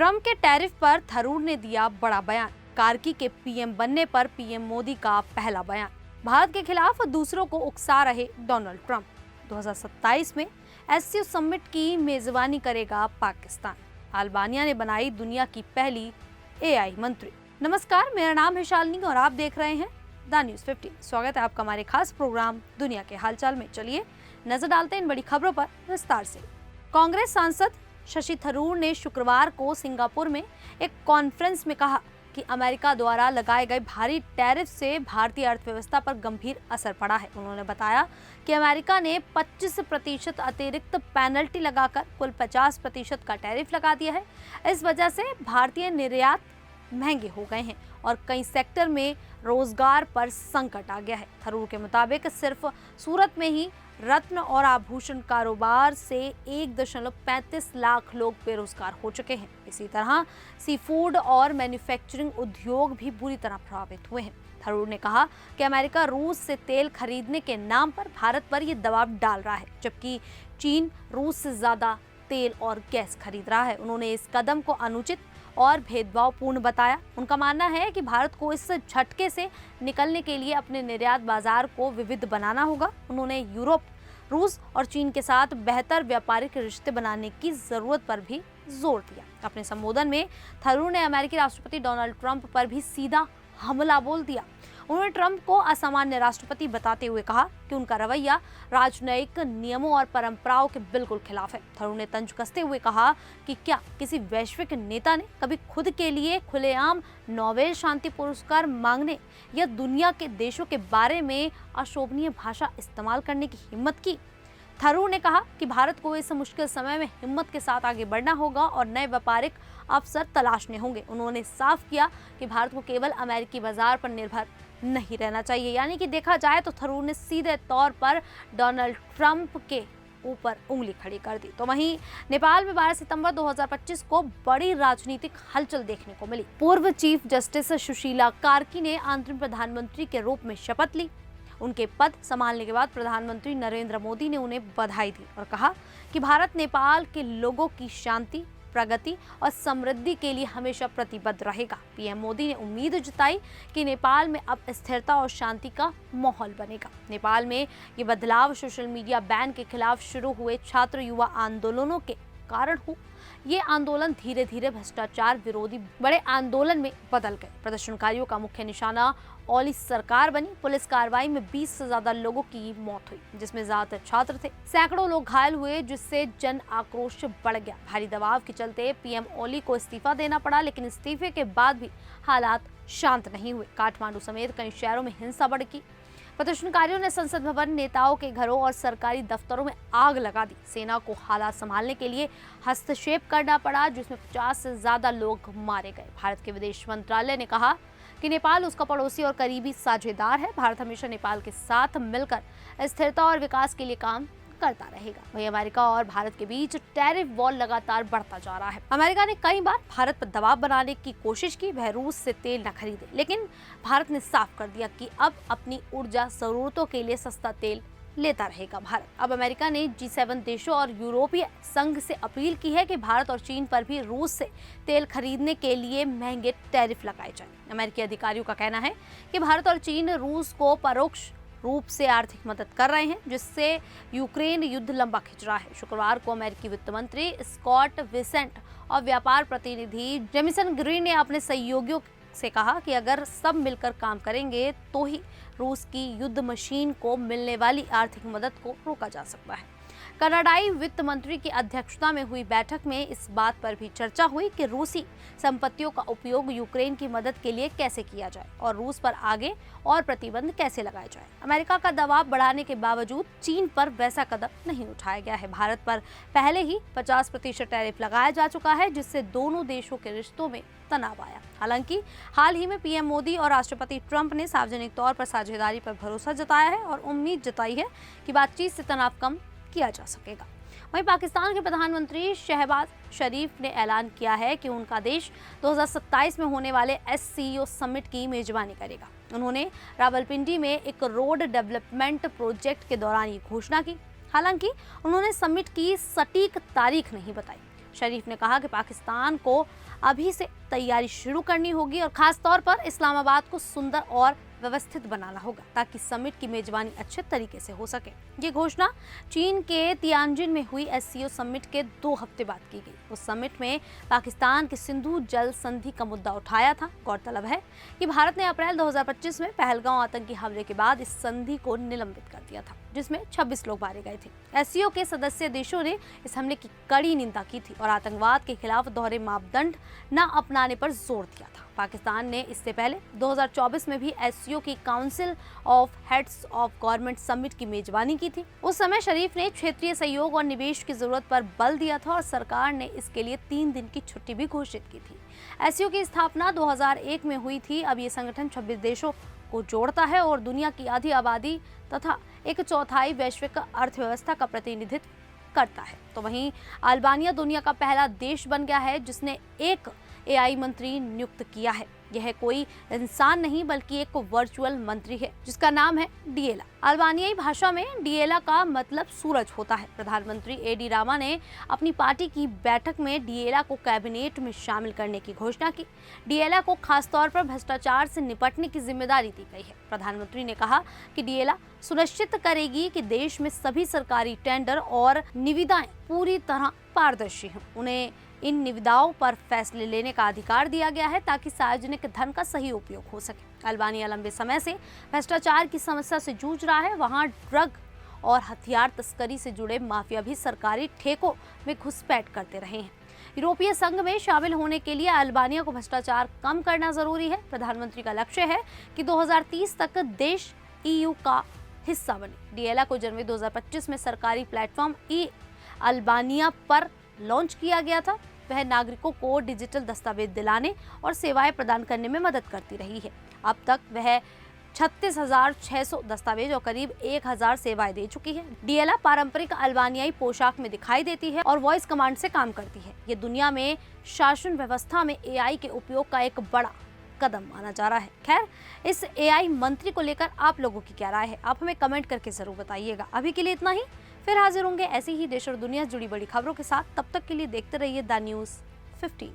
Trump के tariff पर थरूर ने दिया बड़ा बयान। कार्की के पीएम बनने पर पीएम मोदी का पहला बयान। भारत के खिलाफ दूसरों को उकसा रहे डोनाल्ड ट्रंप। 2027 में एससीओ समिट की मेजबानी करेगा पाकिस्तान। अल्बानिया ने बनाई दुनिया की पहली एआई मंत्री। नमस्कार, मेरा नाम है शालिनी और आप देख रहे हैं द न्यूज़ 15। स्वागत है आपका हमारे खास प्रोग्राम दुनिया के हालचाल में। चलिए नजर डालते हैं इन बड़ी खबरों पर विस्तार से। कांग्रेस सांसद शशि थरूर ने शुक्रवार को सिंगापुर में एक कॉन्फ्रेंस में कहा कि अमेरिका द्वारा लगाए गए भारी टैरिफ से भारतीय अर्थव्यवस्था पर गंभीर असर पड़ा है। उन्होंने बताया कि अमेरिका ने 25% अतिरिक्त पेनल्टी लगाकर कुल 50% का टैरिफ लगा दिया है। इस वजह से भारतीय निर्यात महंगे हो गए हैं और कई सेक्टर में रोजगार पर संकट आ गया है। थरूर के मुताबिक सिर्फ सूरत में ही रत्न और आभूषण कारोबार से 1.35 लाख लोग बेरोजगार हो चुके हैं। इसी तरह सी फूड और मैन्युफैक्चरिंग उद्योग भी बुरी तरह प्रभावित हुए हैं। थरूर ने कहा कि अमेरिका रूस से तेल खरीदने के नाम पर भारत पर ये दबाव डाल रहा है, जबकि चीन रूस से ज्यादा तेल और गैस खरीद रहा है। उन्होंने इस कदम को अनुचित और भेदभावपूर्ण बताया। उनका मानना है कि भारत को इस झटके से निकलने के लिए अपने निर्यात बाजार को विविध बनाना होगा। उन्होंने यूरोप, रूस और चीन के साथ बेहतर व्यापारिक रिश्ते बनाने की जरूरत पर भी जोर दिया। अपने संबोधन में थरूर ने अमेरिकी राष्ट्रपति डोनाल्ड ट्रंप पर भी सीधा हमला बोल दिया। उन्होंने ट्रंप को असामान्य राष्ट्रपति बताते हुए कहा कि उनका रवैया राजनयिक नियमों और परंपराओं के बिल्कुल खिलाफ है। थरूर ने तंज कसते हुए कहा कि क्या किसी वैश्विक नेता ने कभी खुद के लिए खुलेआम नोबेल शांति पुरस्कार मांगने या दुनिया के देशों के बारे में अशोभनीय भाषा इस्तेमाल करने की हिम्मत की? थरूर ने कहा कि भारत को इस मुश्किल समय में हिम्मत के साथ आगे बढ़ना होगा और नए व्यापारिक अवसर तलाशने होंगे। उन्होंने साफ किया कि भारत को केवल अमेरिकी बाजार पर निर्भर नहीं रहना चाहिए। यानी कि देखा जाए तो थरूर ने सीधे तौर पर डोनाल्ड ट्रंप के ऊपर उंगली खड़ी कर दी। तो वहीं नेपाल में 12 सितंबर 2025 को बड़ी राजनीतिक हलचल देखने को मिली। पूर्व चीफ जस्टिस सुशीला कार्की ने अंतरिम प्रधानमंत्री के रूप में शपथ ली। उनके पद संभालने के बाद प्रधानमंत्री नरेंद्र मोदी ने उन्हें बधाई दी और कहा कि भारत नेपाल के लोगों की शांति, प्रगति और समृद्धि के लिए हमेशा प्रतिबद्ध रहेगा। पीएम मोदी ने उम्मीद जताई कि नेपाल में अब स्थिरता और शांति का माहौल बनेगा। नेपाल में ये बदलाव सोशल मीडिया बैन के खिलाफ शुरू हुए छात्र युवा आंदोलनों के कारण हुआ। ये आंदोलन धीरे धीरे भ्रष्टाचार विरोधी बड़े आंदोलन में बदल गए। प्रदर्शनकारियों का मुख्य निशाना ओली सरकार बनी। पुलिस कार्रवाई में 20 से ज्यादा लोगों की मौत हुई, जिसमें ज्यादातर छात्र थे। सैकड़ों लोग घायल हुए, जिससे जन आक्रोश बढ़ गया। भारी दबाव के चलते पीएम ओली को इस्तीफा देना पड़ा, लेकिन इस्तीफे के बाद भी हालात शांत नहीं हुए। काठमांडू समेत कई शहरों में हिंसा भड़की। प्रदर्शनकारियों ने संसद भवन, नेताओं के घरों और सरकारी दफ्तरों में आग लगा दी। सेना को हालात संभालने के लिए हस्तक्षेप करना पड़ा, जिसमें 50 से ज्यादा लोग मारे गए। भारत के विदेश मंत्रालय ने कहा कि नेपाल उसका पड़ोसी और करीबी साझेदार है। भारत हमेशा नेपाल के साथ मिलकर स्थिरता और विकास के लिए काम करता रहेगा। वहीं अमेरिका और भारत के बीच टैरिफ वॉर लगातार बढ़ता जा रहा है। अमेरिका ने कई बार भारत पर दबाव बनाने की कोशिश की, वह रूस से तेल न खरीदे, लेकिन भारत ने साफ कर दिया कि अब अपनी ऊर्जा जरूरतों के लिए सस्ता तेल लेता रहेगा भारत। अब अमेरिका ने G7 देशों और यूरोपीय संघ से अपील की है कि भारत और चीन पर भी रूस से तेल खरीदने के लिए महंगे टैरिफ लगाए जाएं। अमेरिकी अधिकारियों का कहना है कि भारत और चीन रूस को परोक्ष रूप से आर्थिक मदद कर रहे हैं, जिससे यूक्रेन युद्ध लंबा खिंच रहा है। शुक्रवार को अमेरिकी वित्त मंत्री स्कॉट विसेंट और व्यापार प्रतिनिधि जेमिसन ग्रीन ने अपने सहयोगियों से कहा कि अगर सब मिलकर काम करेंगे तो ही रूस की युद्ध मशीन को मिलने वाली आर्थिक मदद को रोका जा सकता है। कनाडाई वित्त मंत्री की अध्यक्षता में हुई बैठक में इस बात पर भी चर्चा हुई कि रूसी संपत्तियों का उपयोग यूक्रेन की मदद के लिए कैसे किया जाए और रूस पर आगे और प्रतिबंध कैसे लगाए जाए। अमेरिका का दबाव बढ़ाने के बावजूद चीन पर वैसा कदम नहीं उठाया गया है। भारत पर पहले ही 50% टैरिफ लगाया जा चुका है, जिससे दोनों देशों के रिश्तों में तनाव आया। हालांकि हाल ही में पीएम मोदी और राष्ट्रपति ट्रंप ने सार्वजनिक तौर पर साझेदारी पर भरोसा जताया है और उम्मीद जताई है कि बातचीत से तनाव कम किया जा सकेगा। वहीं पाकिस्तान के प्रधानमंत्री शहबाज शरीफ ने ऐलान किया है कि उनका देश 2027 में होने वाले एससीओ समिट की मेजबानी करेगा। उन्होंने रावलपिंडी में एक रोड डेवलपमेंट प्रोजेक्ट के दौरान ये घोषणा की। हालांकि उन्होंने समिट की सटीक तारीख नहीं बताई। शरीफ ने कहा कि पाकिस्तान को अभी से तैयारी शुरू करनी होगी और खास तौर पर इस्लामाबाद को सुंदर और व्यवस्थित बनाना होगा ताकि समिट की मेजबानी अच्छे तरीके से हो सके। ये घोषणा चीन के तियानजिन में हुई एससीओ समिट के 2 हफ्ते बाद की गई। उस समिट में पाकिस्तान के सिंधु जल संधि का मुद्दा उठाया था। गौरतलब है कि भारत ने अप्रैल 2025 में पहलगांव आतंकी हमले के बाद इस संधि को निलंबित कर दिया था, जिसमें 26 लोग मारे गए थे। एससीओ के सदस्य देशों ने इस हमले की कड़ी निंदा की थी और आतंकवाद के खिलाफ दोहरे मापदंड न अपनाने पर जोर दिया था। पाकिस्तान ने इससे पहले 2024 में भी एससीओ की council of heads of government summit की मेजबानी की थी। उस समय शरीफ ने क्षेत्रीय सहयोग और निवेश की जरूरत पर बल दिया था और सरकार ने इसके लिए 3 दिन की छुट्टी भी घोषित की थी। एससीओ की स्थापना 2001 में हुई थी। अब ये संगठन 26 देशों को जोड़ता है और दुनिया की आधी आबादी तथा 1/4 वैश्विक अर्थव्यवस्था का प्रतिनिधित्व करता है। तो वहीं अल्बानिया दुनिया का पहला देश बन गया है जिसने एक एआई मंत्री नियुक्त किया है। यह कोई इंसान नहीं बल्कि एक वर्चुअल मंत्री है जिसका नाम है डिएला। अल्बानियाई भाषा में डिएला का मतलब सूरज होता है। प्रधानमंत्री एडी रामा ने अपनी पार्टी की बैठक में डिएला को कैबिनेट में शामिल करने की घोषणा की। डिएला को खास तौर पर भ्रष्टाचार से निपटने की जिम्मेदारी दी गई है। प्रधानमंत्री ने कहा कि डिएला सुनिश्चित करेगी कि देश में सभी सरकारी टेंडर और निविदाएं पूरी तरह पारदर्शी हों। उन्हें इन निविदाओं पर फैसले लेने का अधिकार दिया गया है ताकि सार्वजनिक धन का सही उपयोग हो सके। अल्बानिया लंबे समय से भ्रष्टाचार की समस्या से जूझ रहा है। वहां ड्रग और हथियार तस्करी से जुड़े माफिया भी सरकारी ठेकों में घुसपैठ करते रहे हैं। यूरोपीय संघ में शामिल होने के लिए अल्बानिया को भ्रष्टाचार कम करना जरूरी है। प्रधानमंत्री का लक्ष्य है कि 2030 तक देश EU का हिस्सा बने। डिएला को जनवरी 2025 में सरकारी प्लेटफॉर्म ई अल्बानिया पर लॉन्च किया गया था। वह नागरिकों को डिजिटल दस्तावेज दिलाने और सेवाएं प्रदान करने में मदद करती रही है। अब तक वह 36,600 दस्तावेज और करीब 1,000 सेवाएं दे चुकी है। डिएला पारंपरिक अल्बानियाई पोशाक में दिखाई देती है और वॉइस कमांड से काम करती है। ये दुनिया में शासन व्यवस्था में एआई के उपयोग का एक बड़ा कदम माना जा रहा है। खैर, इस एआई मंत्री को लेकर आप लोगों की क्या राय है? आप हमें कमेंट करके जरूर बताइएगा। अभी के लिए इतना ही, फिर हाजिर होंगे ऐसी ही देश और दुनिया से जुड़ी बड़ी खबरों के साथ। तब तक के लिए देखते रहिए द न्यूज़ 15।